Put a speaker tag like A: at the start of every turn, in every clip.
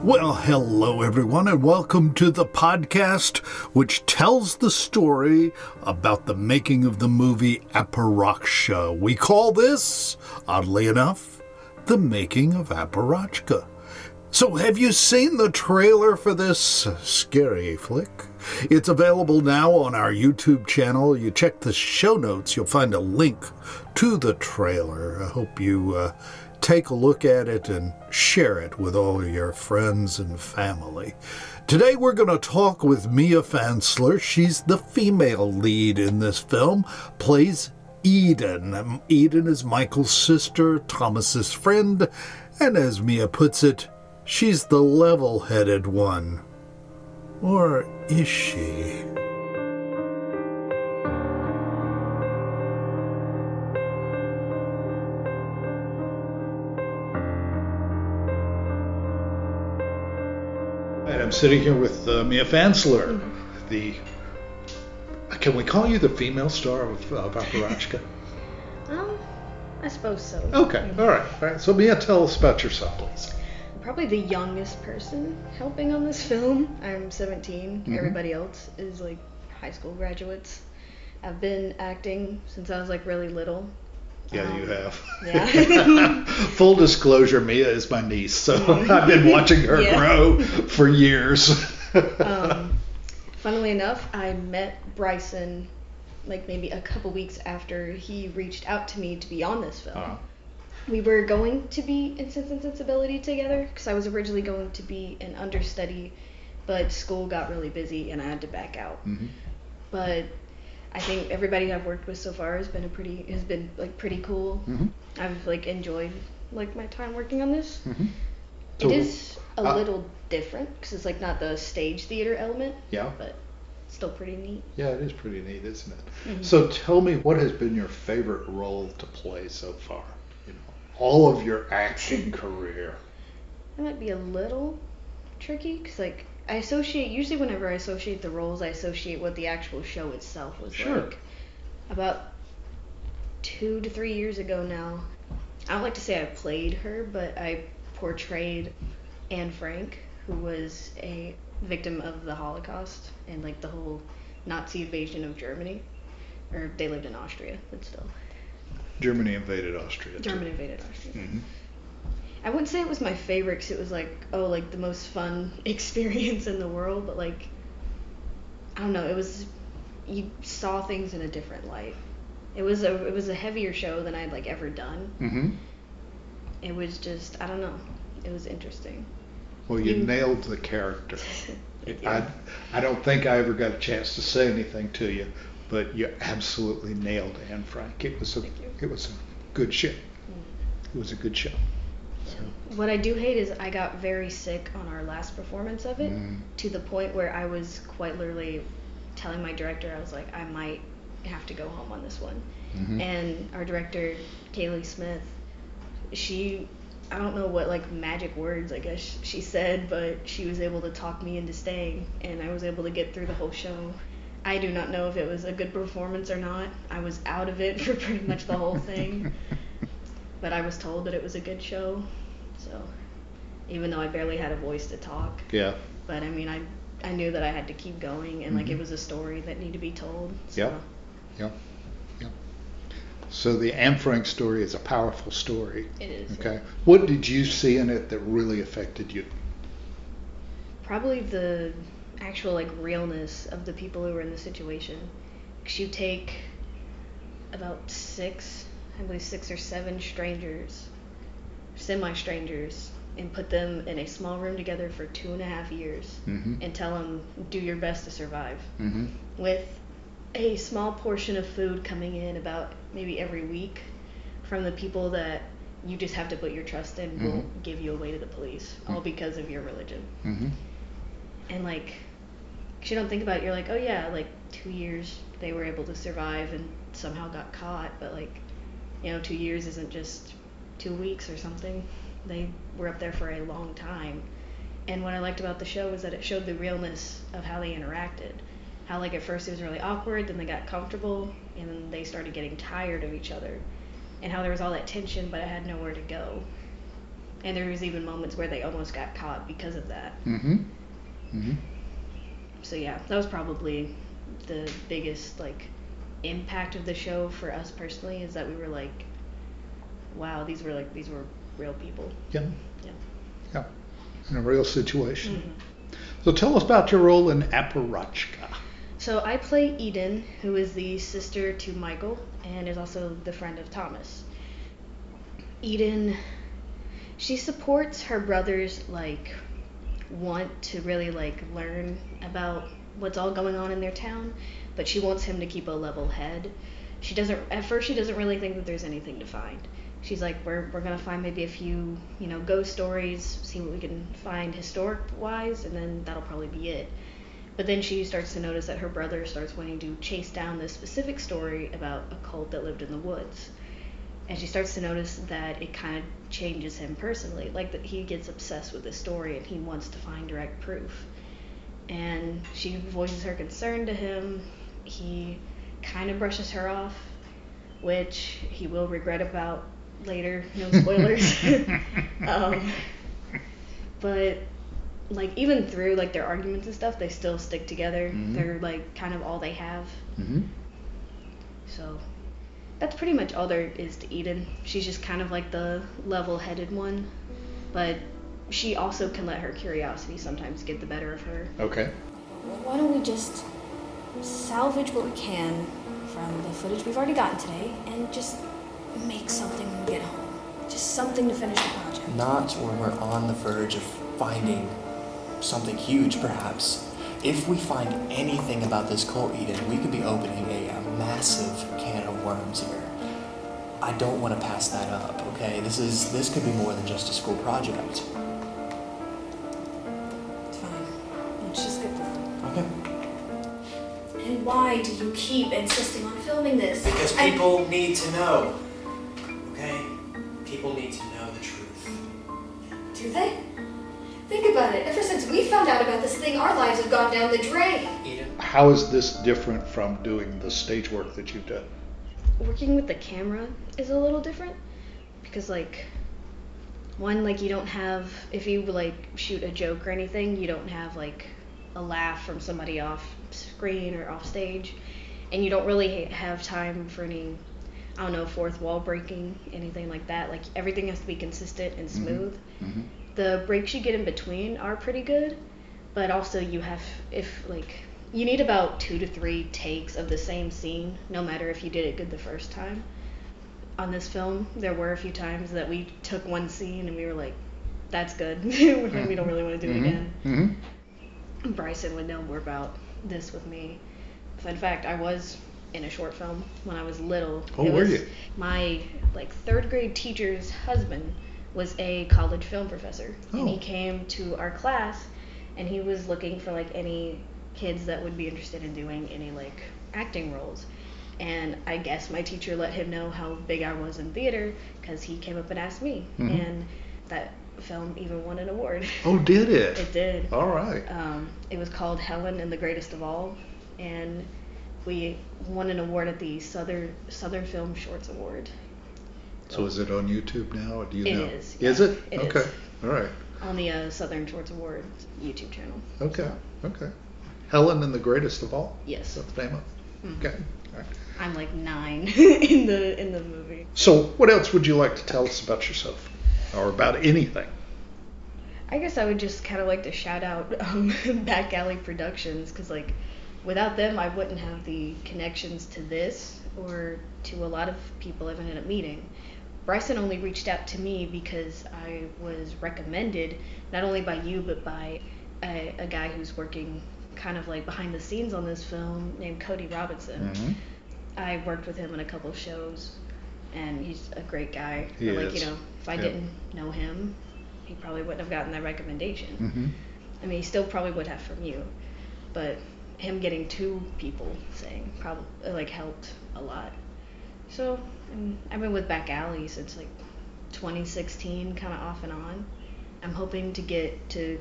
A: Well, hello everyone, and welcome to the podcast which tells the story about the making of the movie Aparoksha. We call this, oddly enough, the making of Aparoksha. So have you seen the trailer for this scary flick? It's available now on our YouTube channel. You check the show notes, you'll find a link to the trailer. I hope you take a look at it and share it with all your friends and family. Today we're going to talk with Mia Fansler. She's the female lead in this film, plays Eden. Eden is Michael's sister, Thomas's friend, and as Mia puts it, she's the level-headed one. Or is she? I'm sitting here with Mia Fansler, can we call you the female star of Aparoksha?
B: I suppose so.
A: Okay, all right. So Mia, tell us about yourself, please.
B: I'm probably the youngest person helping on this film. I'm 17.
A: Mm-hmm.
B: Everybody else is like high school graduates. I've been acting since I was like really little.
A: Yeah, you have.
B: Yeah.
A: Full disclosure, Mia is my niece, so I've been watching her grow for years.
B: Funnily enough, I met Bryson like maybe a couple weeks after he reached out to me to be on this film. We were going to be in Sense and Sensibility together because I was originally going to be an understudy, but school got really busy and I had to back out. Mm-hmm. But I think everybody I've worked with so far has been pretty cool. Mm-hmm. I've like enjoyed like my time working on this. Mm-hmm. So, it is a little different because it's like not the stage theater element. Yeah. But still pretty neat.
A: Yeah, it is pretty neat, isn't it? Mm-hmm. So tell me, what has been your favorite role to play so far? You know, all of your acting career.
B: That might be a little tricky because like. Usually whenever I associate the roles, I associate what the actual show itself was like. About 2 to 3 years ago now, I don't like to say I played her, but I portrayed Anne Frank, who was a victim of the Holocaust and like the whole Nazi invasion of Germany. Or they lived in Austria, but still.
A: Germany invaded Austria.
B: Mm-hmm. I wouldn't say it was my favorite because it was like the most fun experience in the world, but like, I don't know, you saw things in a different light. It was a heavier show than I'd like ever done. Mm-hmm. It was just, I don't know, it was interesting.
A: Well, you nailed the character. I don't think I ever got a chance to say anything to you, but you absolutely nailed Anne Frank. It was a good show. It was a good show. So.
B: What I do hate is I got very sick on our last performance of it, to the point where I was quite literally telling my director, I was like, I might have to go home on this one. Mm-hmm. And our director, Kaylee Smith, I don't know what like magic words I guess she said, but she was able to talk me into staying, and I was able to get through the whole show. I do not know if it was a good performance or not. I was out of it for pretty much the whole thing. But I was told that it was a good show, so even though I barely had a voice to talk. Yeah. But I mean, I knew that I had to keep going, and like it was a story that needed to be told. So.
A: Yeah. So the Anne Frank story is a powerful story.
B: It is.
A: Okay. What did you see in it that really affected you?
B: Probably the actual like realness of the people who were in the situation. 'Cause you take about 6 or 7 strangers, semi-strangers, and put them in a small room together for 2.5 years, and tell them, do your best to survive. Mm-hmm. With a small portion of food coming in about maybe every week from the people that you just have to put your trust in will give you away to the police, all because of your religion. Mm-hmm. And like, 'cause you don't think about it, you're like, oh yeah, like 2 years they were able to survive and somehow got caught, but like, 2 years isn't just 2 weeks or something. They were up there for a long time. And what I liked about the show was that it showed the realness of how they interacted. How like at first it was really awkward, then they got comfortable, and then they started getting tired of each other. And how there was all that tension, but it had nowhere to go. And there was even moments where they almost got caught because of that.
A: Mm-hmm. Mm-hmm.
B: So yeah, that was probably the biggest like impact of the show for us personally, is that we were like, wow, these were real people.
A: Yeah.
B: Yeah.
A: Yeah. In a real situation.
B: Mm-hmm.
A: So tell us about your role in Aparoksha.
B: So I play Eden, who is the sister to Michael and is also the friend of Thomas. Eden, she supports her brother's like want to really like learn about what's all going on in their town, but she wants him to keep a level head. She doesn't really think that there's anything to find. She's like, we're gonna find maybe a few, ghost stories, see what we can find historic wise, and then that'll probably be it. But then she starts to notice that her brother starts wanting to chase down this specific story about a cult that lived in the woods. And she starts to notice that it kind of changes him personally, like that he gets obsessed with this story and he wants to find direct proof. And she voices her concern to him. He kind of brushes her off, which he will regret about later. No spoilers. But like even through like their arguments and stuff, they still stick together.
A: Mm-hmm.
B: They're like kind of all they have.
A: Mm-hmm.
B: So that's pretty much all there is to Eden. She's just kind of like the level-headed one, but she also can let her curiosity sometimes get the better of her.
A: Okay.
C: Why don't we just salvage what we can from the footage we've already gotten today and just make something when we get home? Just something to finish the project.
D: Not when we're on the verge of finding something huge, perhaps. If we find anything about this cult, Eden, we could be opening a massive can of worms here. I don't want to pass that up, okay? This could be more than just a school project.
C: Fine. Let's just get through it.
D: Okay.
C: And why do you keep insisting on filming this?
D: Because people need to know, okay? People need to know the truth.
C: Do they? Think about it. Ever since we found out about this thing, our lives have gone down the drain.
D: Eden?
A: How is this different from doing the stage work that you've done?
B: Working with the camera is a little different because like one, like you don't have, if you like shoot a joke or anything, you don't have like a laugh from somebody off screen or off stage, and you don't really have time for any, I don't know, fourth wall breaking, anything like that. Like everything has to be consistent and smooth.
A: Mm-hmm.
B: The breaks you get in between are pretty good, but also you need about 2 to 3 takes of the same scene, no matter if you did it good the first time. On this film, there were a few times that we took one scene and we were like, that's good. We don't really want to do it again.
A: Mm-hmm.
B: Bryson would know more about this with me. Fun fact, I was in a short film when I was little.
A: Oh, were you?
B: My like 3rd grade teacher's husband was a college film professor, and he came to our class and he was looking for like any kids that would be interested in doing any like acting roles. And I guess my teacher let him know how big I was in theater because he came up and asked me.
A: Mm-hmm.
B: And that film even won an award.
A: Oh, did it?
B: It did.
A: All right.
B: It was called Helen and the Greatest of All, and we won an award at the Southern Film Shorts Award.
A: So is it on YouTube now, or do you know?
B: It is.
A: Is it?
B: It
A: okay.
B: is.
A: All right.
B: On the Southern Shorts Award YouTube channel.
A: Okay.
B: So,
A: Okay. Helen and the Greatest of All?
B: yes.
A: That's the name of it?
B: Mhm.
A: Okay. All right.
B: I'm like 9 in the movie.
A: So what else would you like to tell us about yourself? Or about anything?
B: I guess I would just kind of like to shout out Back Alley Productions, because like without them I wouldn't have the connections to this or to a lot of people I've ended up meeting. Bryson only reached out to me because I was recommended not only by you but by a guy who's working kind of like behind the scenes on this film named Cody Robinson.
A: Mm-hmm.
B: I worked with him in a couple of shows and he's a great guy.
A: He
B: But like,
A: is.
B: If I didn't know him, he probably wouldn't have gotten that recommendation.
A: Mm-hmm.
B: I mean, he still probably would have from you, but him getting 2 people saying probably like helped a lot. So I've been with Back Alley since like 2016, kind of off and on. I'm hoping to get to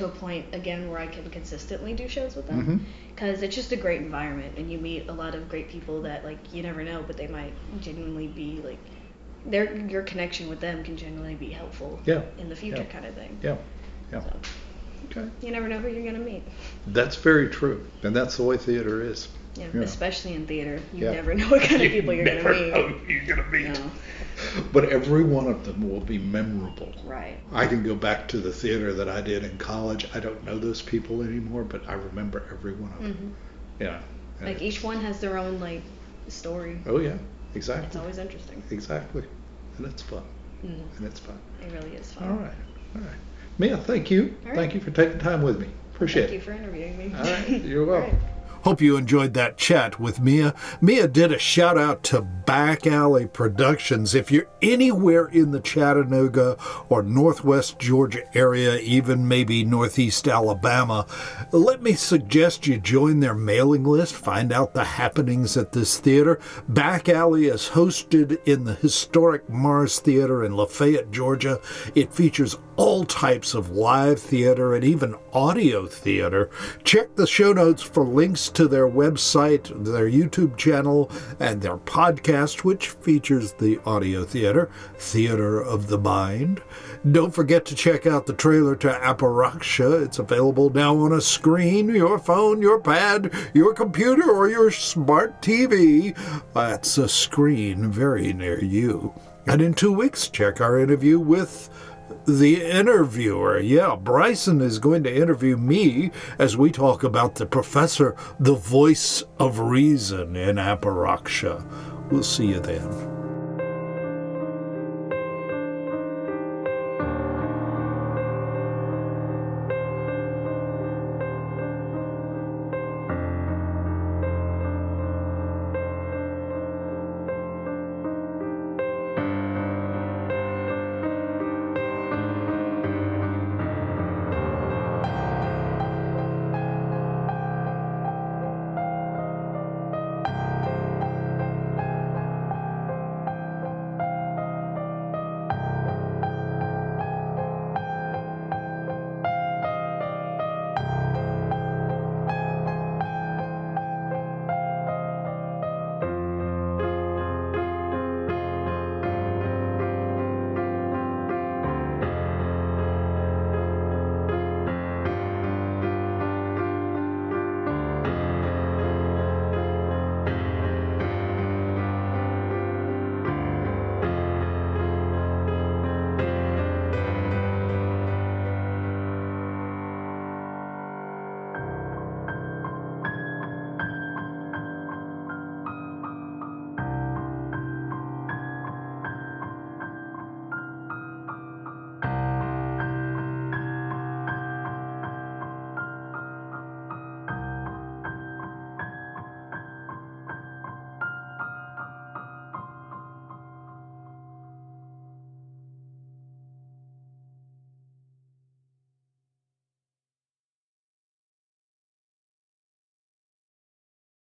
B: a point again where I can consistently do shows with them, because it's just a great environment and you meet a lot of great people that like you never know, but they might genuinely be like your connection with them can generally be helpful in the future kind of thing.
E: Yeah.
B: So,
E: Okay.
B: you never know who you're going to meet.
E: That's very true. And that's the way theater is.
B: Yeah,
E: Yeah.
B: especially in theater. You
E: Yeah.
B: never know what kind of people you're going to meet.
E: Never know who you're going to meet.
B: No.
E: But every one of them will be memorable.
B: Right.
E: I can go back to the theater that I did in college. I don't know those people anymore, but I remember every one of them.
B: Mm-hmm.
E: Yeah. And
B: Like each one has their own like story.
E: Oh yeah, exactly.
B: It's always interesting.
E: Exactly. And it's fun.
B: Mm-hmm.
E: And it's fun.
B: It really is fun.
E: All right. All right. Mia, thank you.
B: All right.
E: Thank you for taking time with me. Appreciate
B: Thank you
E: it.
B: for interviewing me.
E: All right. You're
B: All
E: welcome.
B: right.
A: Hope you enjoyed that chat with Mia. Mia did a shout out to Back Alley Productions. If you're anywhere in the Chattanooga or Northwest Georgia area, even maybe Northeast Alabama, let me suggest you join their mailing list, find out the happenings at this theater. Back Alley is hosted in the historic Mars Theater in Lafayette, Georgia. It features all types of live theater and even audio theater. Check the show notes for links to their website, their YouTube channel, and their podcast, which features the audio theater, Theater of the Mind. Don't forget to check out the trailer to Aparoksha. It's available now on a screen, your phone, your pad, your computer, or your smart TV. That's a screen very near you. And in 2 weeks, check our interview with the interviewer. Yeah, Bryson is going to interview me as we talk about the professor, the voice of reason in Aparoksha. We'll see you then.